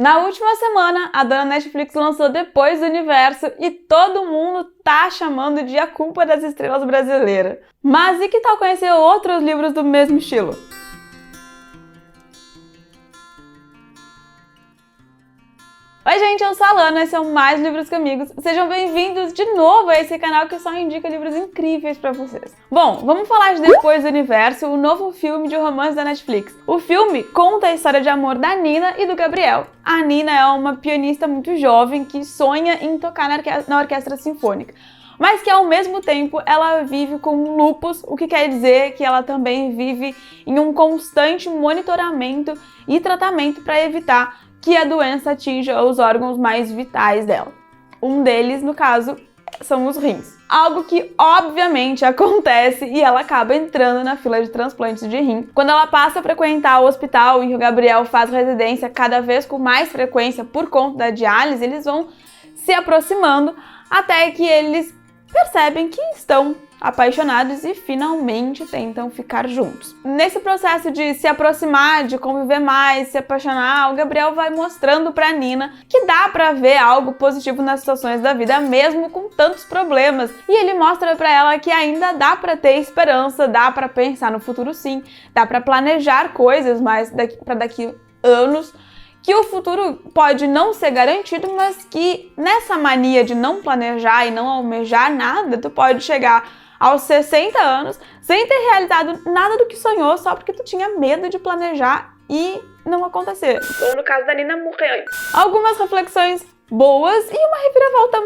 Na última semana, a dona Netflix lançou Depois do Universo e todo mundo tá chamando de A Culpa das Estrelas brasileira. Mas e que tal conhecer outros livros do mesmo estilo? Oi gente, eu sou a Lana, esse é o Mais Livros que Amigos. Sejam bem-vindos de novo a esse canal que só indica livros incríveis pra vocês. Bom, vamos falar de Depois do Universo, o novo filme de romance da Netflix. O filme conta a história de amor da Nina e do Gabriel. A Nina é uma pianista muito jovem que sonha em tocar na orquestra sinfônica, mas que ao mesmo tempo ela vive com lupus, o que quer dizer que ela também vive em um constante monitoramento e tratamento para evitar que a doença atinja os órgãos mais vitais dela. Um deles, no caso, são os rins. Algo que, obviamente, acontece e ela acaba entrando na fila de transplantes de rim. Quando ela passa a frequentar o hospital em que o Gabriel faz residência cada vez com mais frequência por conta da diálise, eles vão se aproximando até que eles percebem que estão apaixonados e finalmente tentam ficar juntos. Nesse processo de se aproximar, de conviver mais, se apaixonar, o Gabriel vai mostrando pra Nina que dá pra ver algo positivo nas situações da vida, mesmo com tantos problemas. E ele mostra pra ela que ainda dá pra ter esperança, dá pra pensar no futuro sim, dá pra planejar coisas mais daqui anos, que o futuro pode não ser garantido, mas que nessa mania de não planejar e não almejar nada, tu pode chegar aos 60 anos sem ter realizado nada do que sonhou só porque tu tinha medo de planejar e não acontecer. Ou no caso da Nina, morrer antes. Algumas reflexões boas e uma reviravolta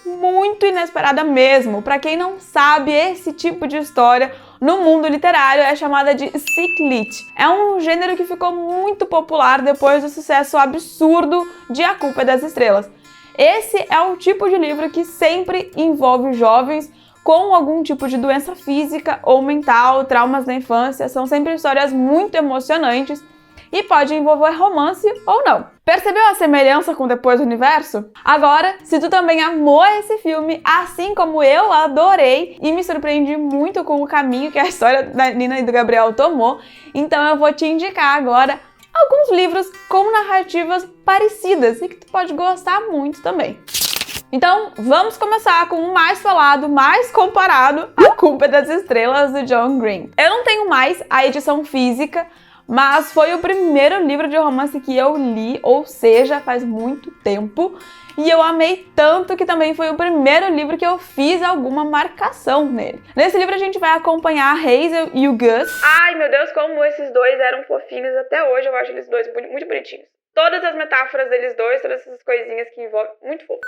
muito inesperada mesmo. Pra quem não sabe, esse tipo de história no mundo literário é chamada de cyclit. É um gênero que ficou muito popular depois do sucesso absurdo de A Culpa é das Estrelas. Esse é o tipo de livro que sempre envolve jovens com algum tipo de doença física ou mental, traumas da infância. São sempre histórias muito emocionantes e pode envolver romance ou não. Percebeu a semelhança com Depois do Universo? Agora, se tu também amou esse filme, assim como eu adorei e me surpreendi muito com o caminho que a história da Nina e do Gabriel tomou, então eu vou te indicar agora alguns livros com narrativas parecidas e que tu pode gostar muito também. Então, vamos começar com o mais falado, mais comparado, A Culpa é das Estrelas, do John Green. Eu não tenho mais a edição física, mas foi o primeiro livro de romance que eu li, ou seja, faz muito tempo, e eu amei tanto que também foi o primeiro livro que eu fiz alguma marcação nele. Nesse livro a gente vai acompanhar a Hazel e o Gus. Ai meu Deus, como esses dois eram fofinhos, até hoje eu acho eles dois muito bonitinhos. Todas as metáforas deles dois, todas essas coisinhas que envolvem, muito fofo.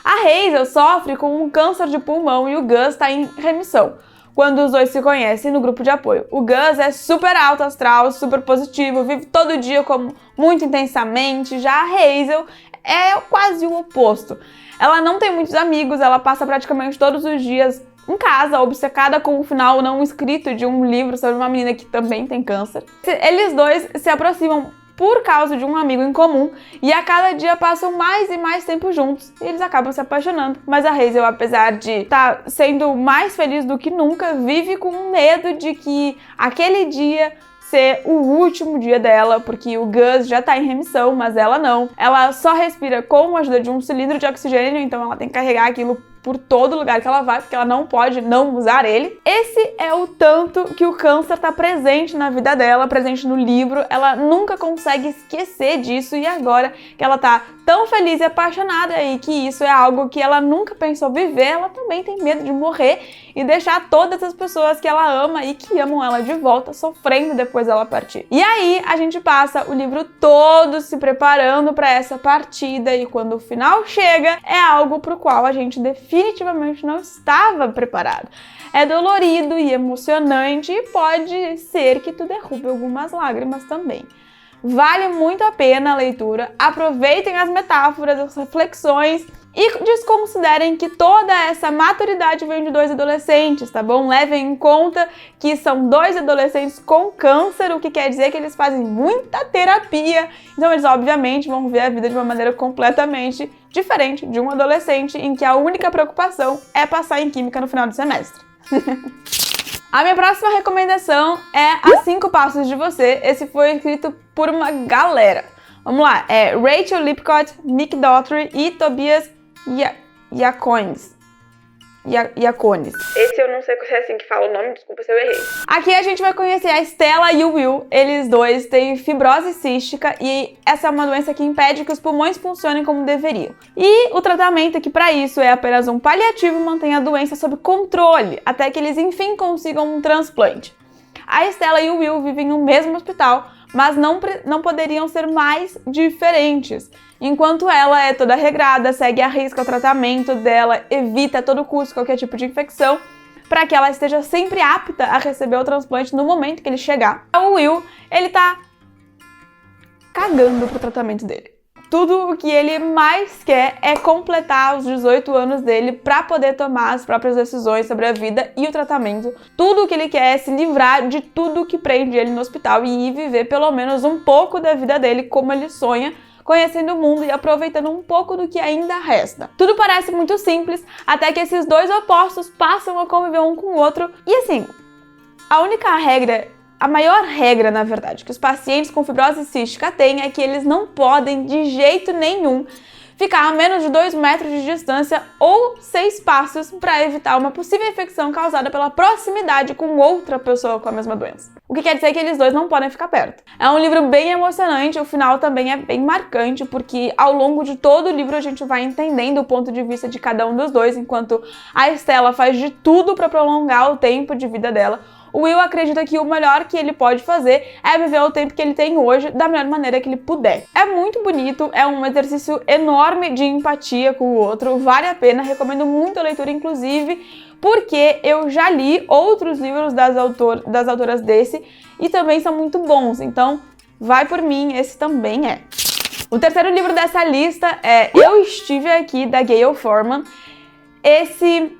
A Hazel sofre com um câncer de pulmão e o Gus está em remissão quando os dois se conhecem no grupo de apoio. O Gus é super alto astral, super positivo, vive todo dia como muito intensamente. Já a Hazel é quase o oposto. Ela não tem muitos amigos, ela passa praticamente todos os dias em casa, obcecada com o final não escrito de um livro sobre uma menina que também tem câncer. Eles dois se aproximam por causa de um amigo em comum, e a cada dia passam mais e mais tempo juntos, e eles acabam se apaixonando. Mas a Hazel, apesar de estar sendo mais feliz do que nunca, vive com medo de que aquele dia ser o último dia dela, porque o Gus já tá em remissão, mas ela não. Ela só respira com a ajuda de um cilindro de oxigênio, então ela tem que carregar aquilo por todo lugar que ela vai, porque ela não pode não usar ele. Esse é o tanto que o câncer tá presente na vida dela, presente no livro. Ela nunca consegue esquecer disso, e agora que ela tá tão feliz e apaixonada e que isso é algo que ela nunca pensou viver, ela também tem medo de morrer e deixar todas as pessoas que ela ama e que amam ela de volta sofrendo depois dela partir. E aí a gente passa o livro todo se preparando para essa partida, e quando o final chega, é algo pro qual a gente definitivamente não estava preparado. É dolorido e emocionante e pode ser que tu derrube algumas lágrimas também. Vale muito a pena a leitura, aproveitem as metáforas, as reflexões e desconsiderem que toda essa maturidade vem de dois adolescentes, tá bom? Levem em conta que são dois adolescentes com câncer, o que quer dizer que eles fazem muita terapia, então eles obviamente vão ver a vida de uma maneira completamente diferente de um adolescente em que a única preocupação é passar em química no final do semestre. A minha próxima recomendação é As 5 Passos de Você. Esse foi escrito por uma galera. Vamos lá, Rachel Lipcott, Nick Daughtry e Tobias Yacones. Esse eu não sei se é assim que fala o nome, desculpa se eu errei. Aqui a gente vai conhecer a Stella e o Will. Eles dois têm fibrose cística e essa é uma doença que impede que os pulmões funcionem como deveriam. E o tratamento aqui para isso é apenas um paliativo e mantém a doença sob controle, até que eles enfim consigam um transplante. A Stella e o Will vivem no mesmo hospital, mas não poderiam ser mais diferentes. Enquanto ela é toda regrada, segue à risca o tratamento dela, evita a todo custo qualquer tipo de infecção, para que ela esteja sempre apta a receber o transplante no momento que ele chegar. O Will, ele tá cagando pro tratamento dele. Tudo o que ele mais quer é completar os 18 anos dele para poder tomar as próprias decisões sobre a vida e o tratamento. Tudo o que ele quer é se livrar de tudo que prende ele no hospital e ir viver pelo menos um pouco da vida dele como ele sonha, conhecendo o mundo e aproveitando um pouco do que ainda resta. Tudo parece muito simples, até que esses dois opostos passam a conviver um com o outro. E assim, a maior regra, na verdade, que os pacientes com fibrose cística têm é que eles não podem, de jeito nenhum, ficar a menos de 2 metros de distância ou 6 passos para evitar uma possível infecção causada pela proximidade com outra pessoa com a mesma doença. O que quer dizer que eles dois não podem ficar perto. É um livro bem emocionante, o final também é bem marcante, porque ao longo de todo o livro a gente vai entendendo o ponto de vista de cada um dos dois, enquanto a Stella faz de tudo para prolongar o tempo de vida dela. O Will acredita que o melhor que ele pode fazer é viver o tempo que ele tem hoje da melhor maneira que ele puder. É muito bonito, é um exercício enorme de empatia com o outro, vale a pena, recomendo muito a leitura, inclusive, porque eu já li outros livros das autoras desse e também são muito bons, então vai por mim, esse também é. O terceiro livro dessa lista é Eu Estive Aqui, da Gayle Forman. Esse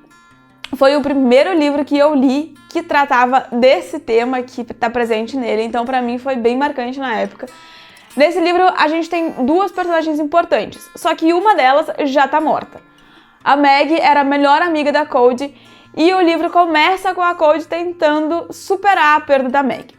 foi o primeiro livro que eu li que tratava desse tema que está presente nele, então pra mim foi bem marcante na época. Nesse livro a gente tem duas personagens importantes, só que uma delas já tá morta. A Meg era a melhor amiga da Cody e o livro começa com a Cody tentando superar a perda da Meg.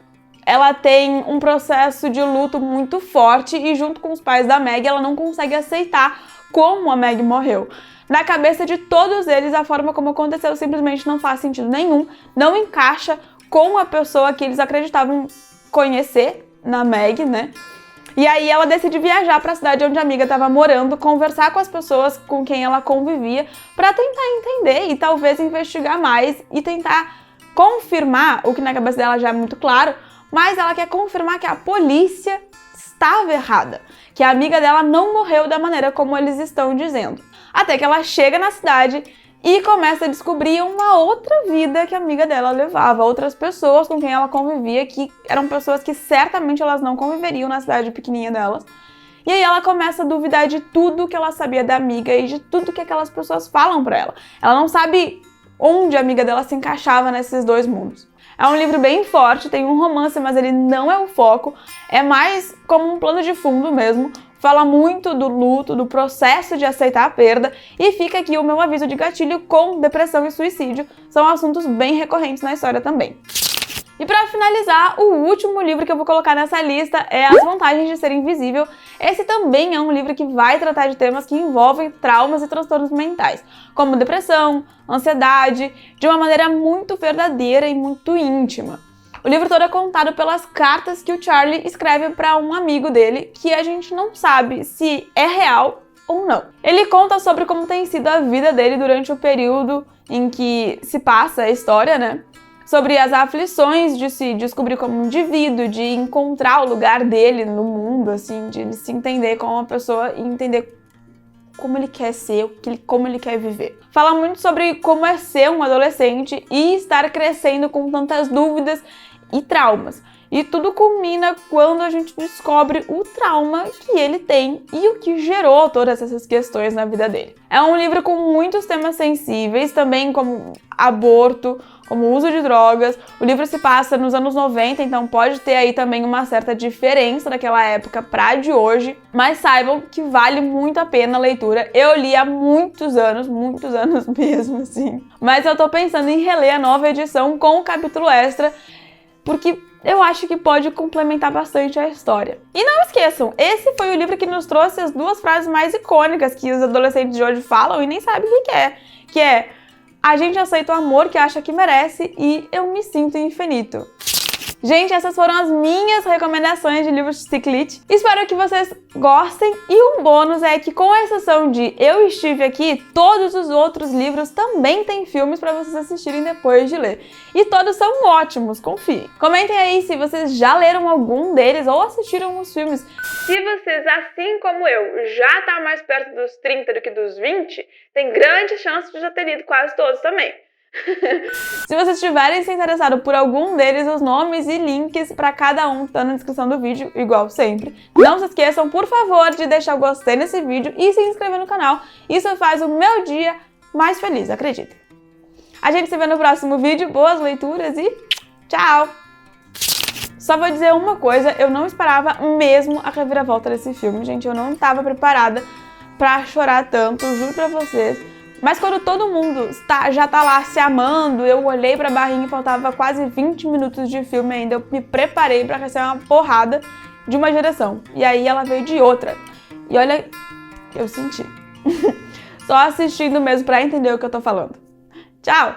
Ela tem um processo de luto muito forte e junto com os pais da Meg ela não consegue aceitar como a Meg morreu. Na cabeça de todos eles, a forma como aconteceu simplesmente não faz sentido nenhum, não encaixa com a pessoa que eles acreditavam conhecer na Meg, né? E aí ela decide viajar para a cidade onde a amiga estava morando, conversar com as pessoas com quem ela convivia, para tentar entender e talvez investigar mais e tentar confirmar o que na cabeça dela já é muito claro, mas ela quer confirmar que a polícia estava errada, que a amiga dela não morreu da maneira como eles estão dizendo. Até que ela chega na cidade e começa a descobrir uma outra vida que a amiga dela levava, outras pessoas com quem ela convivia, que eram pessoas que certamente elas não conviveriam na cidade pequenininha delas. E aí ela começa a duvidar de tudo que ela sabia da amiga e de tudo que aquelas pessoas falam pra ela. Ela não sabe onde a amiga dela se encaixava nesses dois mundos. É um livro bem forte, tem um romance, mas ele não é o foco, é mais como um plano de fundo mesmo. Fala muito do luto, do processo de aceitar a perda e fica aqui o meu aviso de gatilho com depressão e suicídio. São assuntos bem recorrentes na história também. E para finalizar, o último livro que eu vou colocar nessa lista é As Vantagens de Ser Invisível. Esse também é um livro que vai tratar de temas que envolvem traumas e transtornos mentais, como depressão, ansiedade, de uma maneira muito verdadeira e muito íntima. O livro todo é contado pelas cartas que o Charlie escreve para um amigo dele, que a gente não sabe se é real ou não. Ele conta sobre como tem sido a vida dele durante o período em que se passa a história, né? Sobre as aflições de se descobrir como um indivíduo, de encontrar o lugar dele no mundo, assim, de ele se entender como uma pessoa e entender como ele quer ser, como ele quer viver. Fala muito sobre como é ser um adolescente e estar crescendo com tantas dúvidas e traumas. E tudo culmina quando a gente descobre o trauma que ele tem e o que gerou todas essas questões na vida dele. É um livro com muitos temas sensíveis, também como aborto, como uso de drogas. O livro se passa nos anos 90, então pode ter aí também uma certa diferença daquela época para de hoje, mas saibam que vale muito a pena a leitura. Eu li há muitos anos mesmo, assim. Mas eu tô pensando em reler a nova edição com o capítulo extra, porque eu acho que pode complementar bastante a história. E não esqueçam, esse foi o livro que nos trouxe as duas frases mais icônicas que os adolescentes de hoje falam e nem sabem o que é a gente aceita o amor que acha que merece e eu me sinto infinito. Gente, essas foram as minhas recomendações de livros de Ciclite. Espero que vocês gostem. E um bônus é que, com exceção de Eu Estive Aqui, todos os outros livros também têm filmes para vocês assistirem depois de ler. E todos são ótimos, confiem. Comentem aí se vocês já leram algum deles ou assistiram os filmes. Se vocês, assim como eu, já tá mais perto dos 30 do que dos 20, tem grande chance de já ter lido quase todos também. Se vocês tiverem se interessado por algum deles, os nomes e links para cada um estão na descrição do vídeo, igual sempre. Não se esqueçam, por favor, de deixar o gostei nesse vídeo e se inscrever no canal. Isso faz o meu dia mais feliz, acreditem. A gente se vê no próximo vídeo, boas leituras e tchau! Só vou dizer uma coisa, eu não esperava mesmo a reviravolta desse filme, gente. Eu não estava preparada pra chorar tanto, juro pra vocês. Mas quando todo mundo já tá lá se amando, eu olhei pra barrinha e faltava quase 20 minutos de filme ainda. Eu me preparei pra receber uma porrada de uma direção. E aí ela veio de outra. E olha, eu senti. Só assistindo mesmo pra entender o que eu tô falando. Tchau!